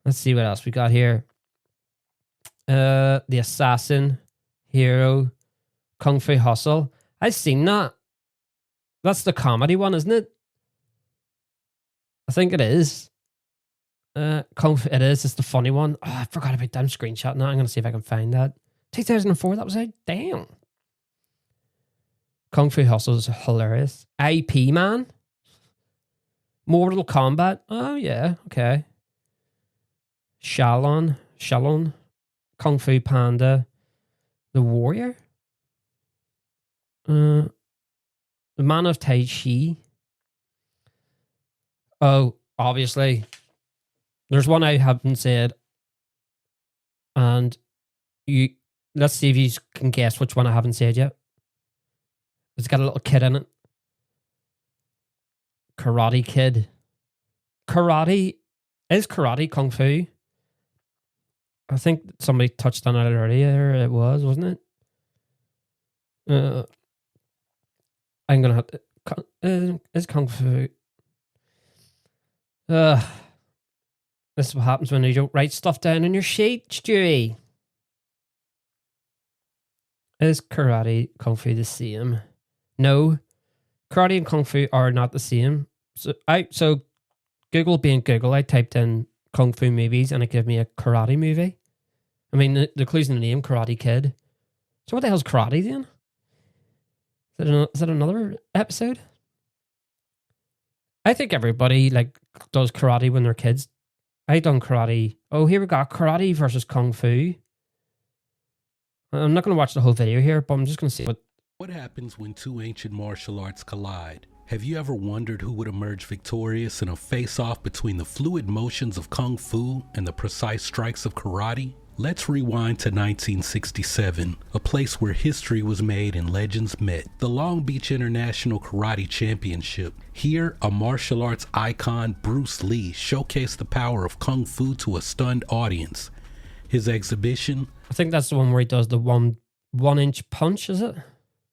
Let's see what else we got here. The Assassin, Hero, Kung Fu Hustle. I've seen that. That's the comedy one, isn't it? I think it is. Kung Fu, it is. It's the funny one. Oh, I forgot about that. I'm screenshotting that. I'm going to see if I can find that. 2004, that was out. Damn. Kung Fu Hustle is hilarious. IP Man. Mortal Kombat. Oh, yeah. Okay. Shalon. Kung Fu Panda. The Warrior. The Man of Tai Chi. Oh, obviously. There's one I haven't said. And let's see if you can guess which one I haven't said yet. It's got a little kid in it. Karate Kid. Karate. Is karate Kung Fu? I think somebody touched on it earlier. It was, wasn't it? I'm going to have to... is Kung Fu... this is what happens when you don't write stuff down on your sheet, Stewie. Is karate Kung Fu the same? No. Karate and Kung Fu are not the same. So Google being Google, I typed in Kung Fu movies and it gave me a karate movie. I mean, the clue's in the name, Karate Kid. So what the hell's karate then? Is that another episode? I think everybody does karate when they're kids. I done karate. Oh, here we got karate versus Kung Fu. I'm not going to watch the whole video here, but I'm just going to see What happens when two ancient martial arts collide? Have you ever wondered who would emerge victorious in a face-off between the fluid motions of Kung Fu and the precise strikes of karate? Let's rewind to 1967, a place where history was made and legends met. The Long Beach International Karate Championship. Here, a martial arts icon, Bruce Lee, showcased the power of Kung Fu to a stunned audience. His exhibition... I think that's the one where he does the one-inch punch, is it?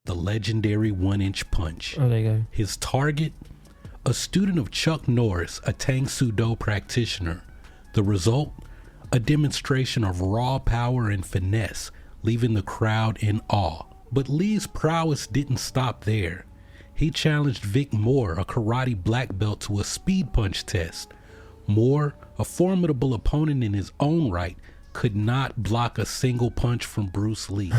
The legendary one-inch punch. Oh, there you go. His target? A student of Chuck Norris, a Tang Soo Do practitioner. The result? A demonstration of raw power and finesse, leaving the crowd in awe. But Lee's prowess didn't stop there. He challenged Vic Moore, a karate black belt, to a speed punch test. Moore, a formidable opponent in his own right, could not block a single punch from Bruce Lee.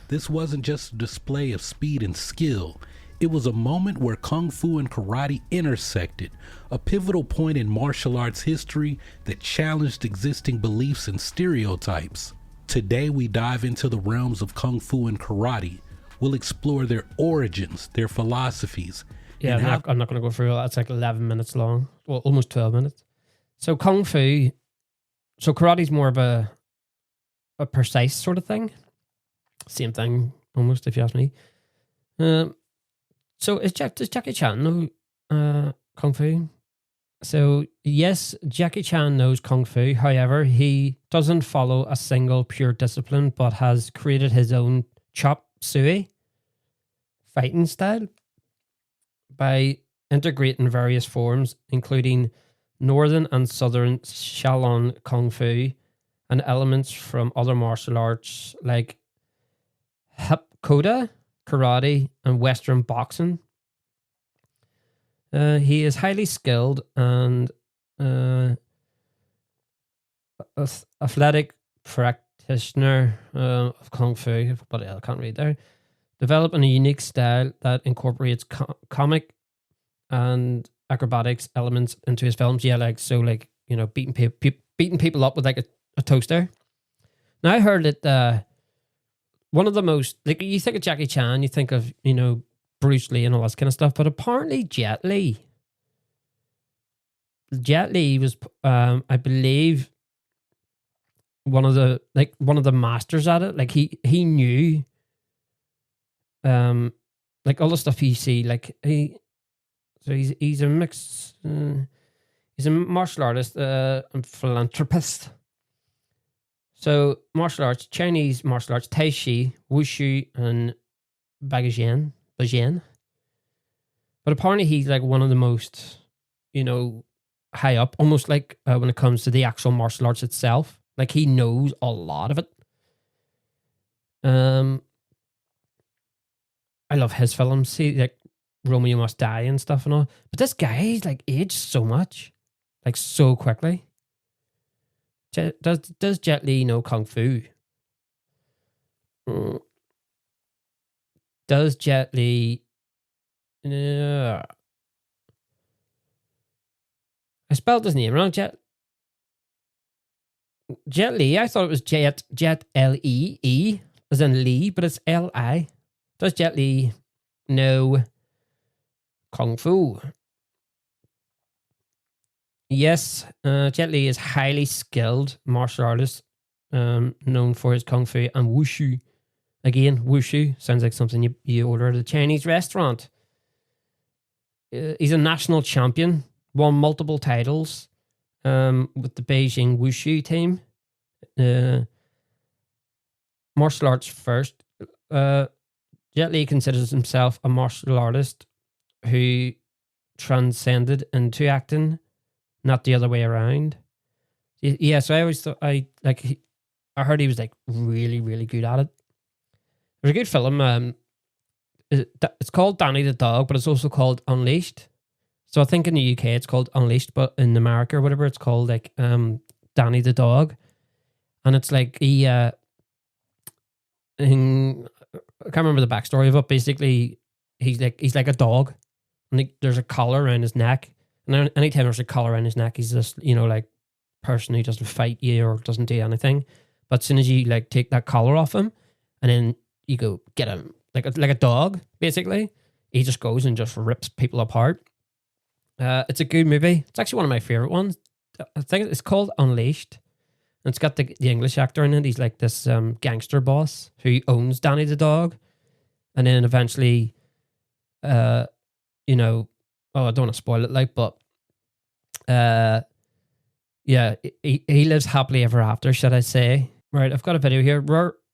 This wasn't just a display of speed and skill. It was a moment where Kung Fu and karate intersected, a pivotal point in martial arts history that challenged existing beliefs and stereotypes. Today we dive into the realms of Kung Fu and karate. We'll explore their origins, their philosophies. Yeah, I'm not going to go through all that. It's like 11 minutes long. Well, almost 12 minutes. So Kung Fu... So karate's more of a precise sort of thing. Same thing, almost, if you ask me. So does Jackie Chan know Kung Fu? So yes, Jackie Chan knows Kung Fu. However, he doesn't follow a single pure discipline, but has created his own chop suey fighting style by integrating various forms, including Northern and Southern Shaolin Kung Fu and elements from other martial arts like Hapkido, karate, and Western boxing. He is highly skilled and athletic practitioner of Kung Fu, but I can't read there. Developing a unique style that incorporates comic and acrobatics elements into his films. Yeah, beating people up with like a toaster. Now I heard that one of the most, like, you think of Jackie Chan, you think of, Bruce Lee and all that kind of stuff, but apparently Jet Li was, I believe, one of the masters at it. Like he knew, like all the stuff you see, like he's a mixed, he's a martial artist and philanthropist. So martial arts, Chinese martial arts, Tai Chi, Wushu, and Bajian. But apparently he's like one of the most, high up, almost like when it comes to the actual martial arts itself. Like he knows a lot of it. I love his films. See, like Romeo Must Die and stuff and all. But this guy, he's like aged so much. like so quickly. Does Jet Li know Kung Fu? Does Jet Li... I spelled his name wrong. Jet Li. I thought it was Jet Lee, as in Lee, but it's Li. Does Jet Li know Kung Fu? Yes, Jet Li is highly skilled martial artist, known for his Kung Fu and Wushu. Again, Wushu sounds like something you order at a Chinese restaurant. He's a national champion, won multiple titles with the Beijing Wushu team. Martial arts first. Jet Li considers himself a martial artist who transcended into acting, not the other way around. Yeah, so I always thought I heard he was like really, really good at it. There's a good film. It's called Danny the Dog, but it's also called Unleashed. So I think in the UK it's called Unleashed, but in America or whatever it's called like Danny the Dog, and it's like he I can't remember the backstory of it. Basically, he's like a dog, and there's a collar around his neck, and anytime there's a collar around his neck, he's just like person who doesn't fight you or doesn't do anything. But as soon as you like take that collar off him, and then you go get him like a dog, basically, he just goes and just rips people apart. It's a good movie. It's actually one of my favorite ones. I think it's called Unleashed. And it's got the English actor in it. He's like this gangster boss who owns Danny the Dog. And then eventually, I don't want to spoil it, like, but he lives happily ever after, should I say. Right, I've got a video here.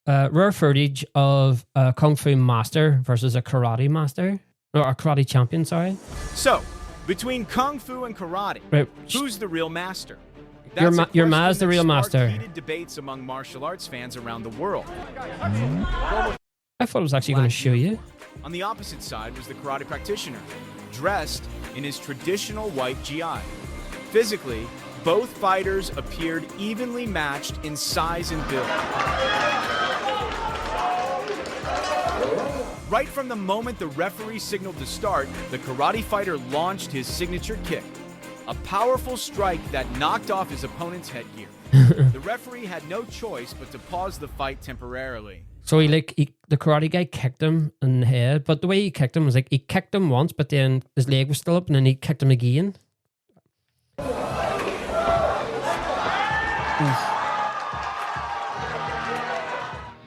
Rare footage of a Kung Fu master versus a karate master. Or a karate champion, sorry. So, between Kung Fu and karate, right, who's the real master? Your ma's the real master. Heated debates among martial arts fans around the world. I thought it was actually going to show you. On the opposite side was the karate practitioner, dressed in his traditional white GI. Physically, both fighters appeared evenly matched in size and build. Right from the moment the referee signaled to start, the karate fighter launched his signature kick. A powerful strike that knocked off his opponent's headgear. The referee had no choice but to pause the fight temporarily. So the karate guy kicked him in the head, but the way he kicked him was like he kicked him once, but then his leg was still up, and then he kicked him again.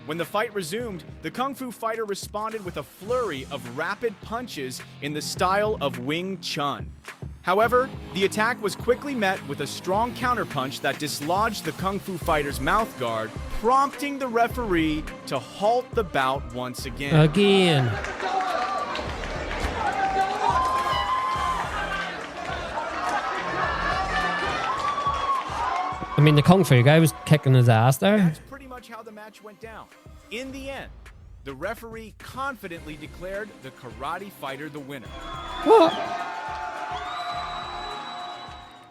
When the fight resumed, the Kung Fu fighter responded with a flurry of rapid punches in the style of Wing Chun. However, the attack was quickly met with a strong counterpunch that dislodged the Kung Fu fighter's mouth guard, prompting the referee to halt the bout once again. I mean, the Kung Fu guy was kicking his ass there. That's pretty much how the match went down. In the end, the referee confidently declared the karate fighter the winner. What?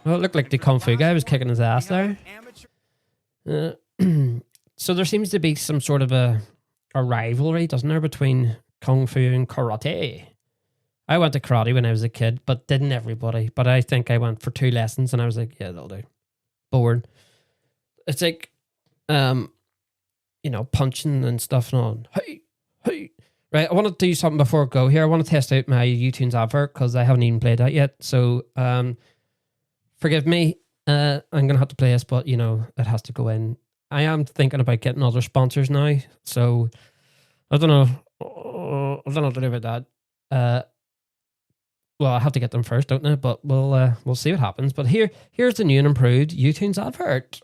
Well, it looked like the Kung Fu guy was kicking his ass there. So there seems to be some sort of a rivalry, doesn't there, between Kung Fu and karate? I went to karate when I was a kid, but didn't everybody? But I think I went for 2 lessons and I was like, yeah, that'll do. Bored. It's like, punching and stuff and all. Hey. Right, I want to do something before I go here. I want to test out my YouTunes advert because I haven't even played that yet. So, forgive me. I'm going to have to play this, but, it has to go in. I am thinking about getting other sponsors now. So, I don't know. I don't know what to do about that. Well, I have to get them first, don't I? But we'll see what happens. But here's the new and improved YouTunes advert.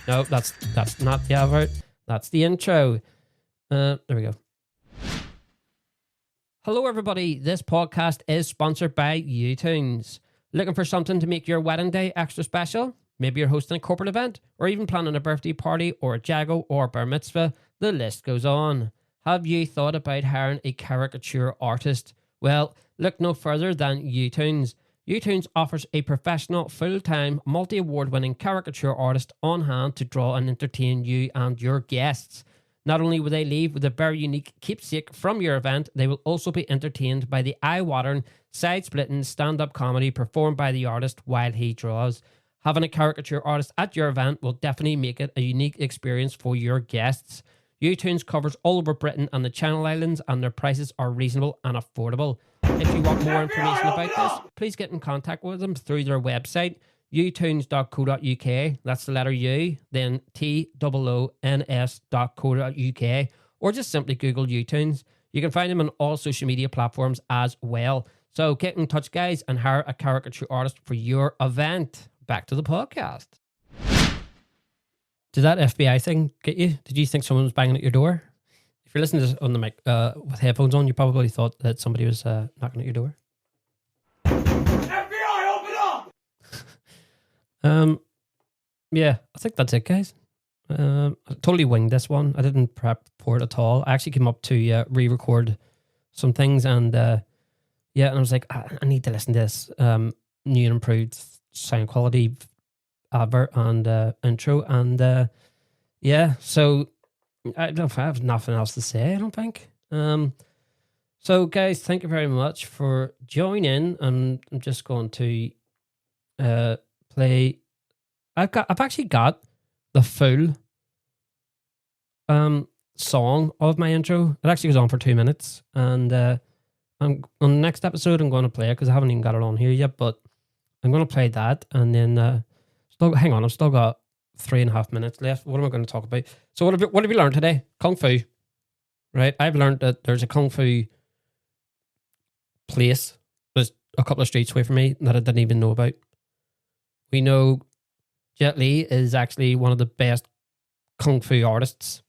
No, that's not the advert. That's the intro. There we go. Hello, everybody. This podcast is sponsored by YouTunes. Looking for something to make your wedding day extra special? Maybe you're hosting a corporate event, or even planning a birthday party, or a jago, or a bar mitzvah. The list goes on. Have you thought about hiring a caricature artist? Well, look no further than YouTunes. YouTunes offers a professional, full-time, multi-award-winning caricature artist on hand to draw and entertain you and your guests. Not only will they leave with a very unique keepsake from your event, they will also be entertained by the eye-watering, side-splitting stand-up comedy performed by the artist while he draws. Having a caricature artist at your event will definitely make it a unique experience for your guests. YouTunes covers all over Britain and the Channel Islands, and their prices are reasonable and affordable. If you want more information about this, please get in contact with them through their website, utunes.co.uk. That's the letter U, then TOONS.co.uk, or just simply Google YouTunes. You can find them on all social media platforms as well. So get in touch, guys, and hire a caricature artist for your event. Back to the podcast. Did that FBI thing get you? Did you think someone was banging at your door? If you're listening to this on the mic with headphones on, you probably thought that somebody was knocking at your door. FBI, open up! Yeah, I think that's it, guys. I totally winged this one. I didn't prep for it at all. I actually came up to re-record some things, and and I was like, I need to listen to this new and improved sound quality advert and intro, and so I have nothing else to say, I don't think. So guys, thank you very much for joining. I'm just going to play. I've actually got the full song of my intro. It actually goes on for 2 minutes, and I'm on the next episode I'm going to play it because I haven't even got it on here yet, but I'm going to play that, and then hang on, I've still got 3.5 minutes left. What am I going to talk about? So what have you learned today? Kung Fu, right? I've learned that there's a Kung Fu place just a couple of streets away from me that I didn't even know about. We know Jet Li is actually one of the best Kung Fu artists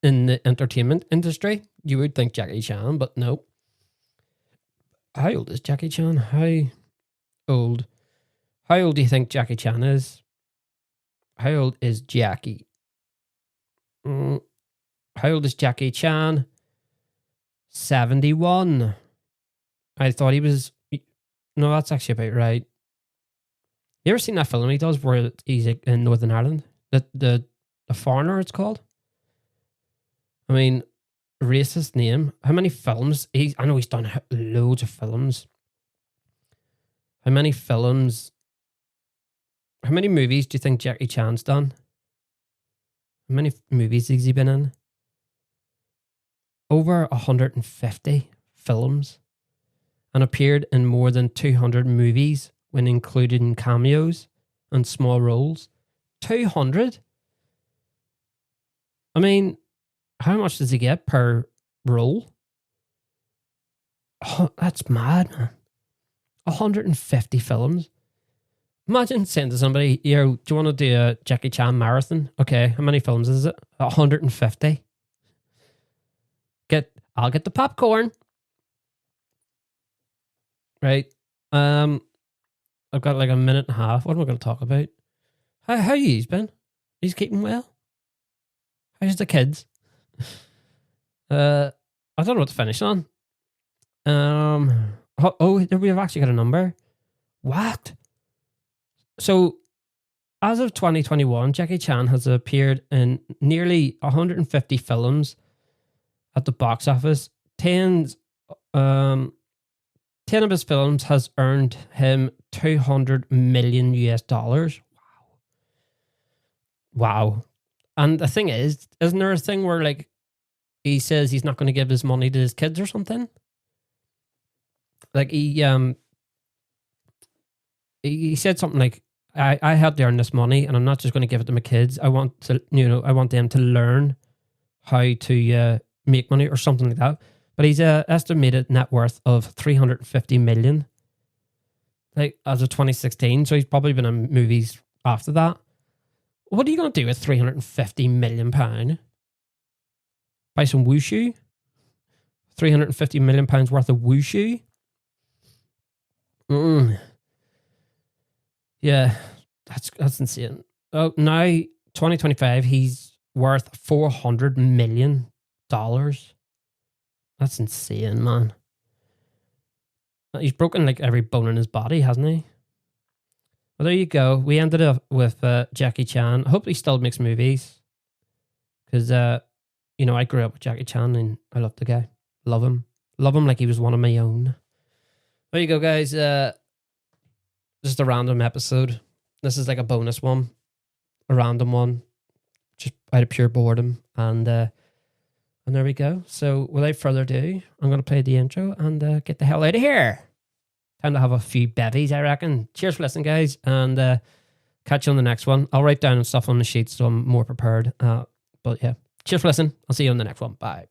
in the entertainment industry. You would think Jackie Chan, but no. How old is Jackie Chan? How old do you think Jackie Chan is? How old is Jackie? How old is Jackie Chan? 71. I thought he was... No, that's actually about right. You ever seen that film he does where he's in Northern Ireland? The Foreigner, it's called? I mean, racist name. How many films? I know he's done loads of films. How many films... How many movies do you think Jackie Chan's done? How many movies has he been in? Over 150 films, and appeared in more than 200 movies when including cameos and small roles. 200? I mean, how much does he get per role? Oh, that's mad, man. 150 films. Imagine saying to somebody, do you want to do a Jackie Chan marathon? Okay, how many films is it? 150. I'll get the popcorn. Right. I've got like a minute and a half. What am I going to talk about? How he's been? He's keeping well? How's the kids? I don't know what to finish on. We've actually got a number. What? So, as of 2021, Jackie Chan has appeared in nearly 150 films at the box office. 10 of his films has earned him $200 million US. Wow. And the thing is, isn't there a thing where like he says he's not going to give his money to his kids or something? Like he said something like, I had to earn this money and I'm not just going to give it to my kids. I want them to learn how to make money or something like that. But he's estimated net worth of 350 million, like as of 2016. So he's probably been in movies after that. What are you going to do with 350 million pound? Buy some wushu? 350 million pounds worth of wushu? Yeah, that's insane. Oh, now 2025, he's worth $400 million. That's insane, man. He's broken like every bone in his body, hasn't he? Well, there you go. We ended up with Jackie Chan. I hope he still makes movies. Because, you know, I grew up with Jackie Chan and I love the guy. Love him. Love him like he was one of my own. There you go, guys. Just a random episode. This is like a bonus one. A random one. Just out of pure boredom. And there we go. So without further ado, I'm going to play the intro and get the hell out of here. Time to have a few bevies, I reckon. Cheers for listening, guys. And catch you on the next one. I'll write down stuff on the sheet so I'm more prepared. But yeah, cheers for listening. I'll see you on the next one. Bye.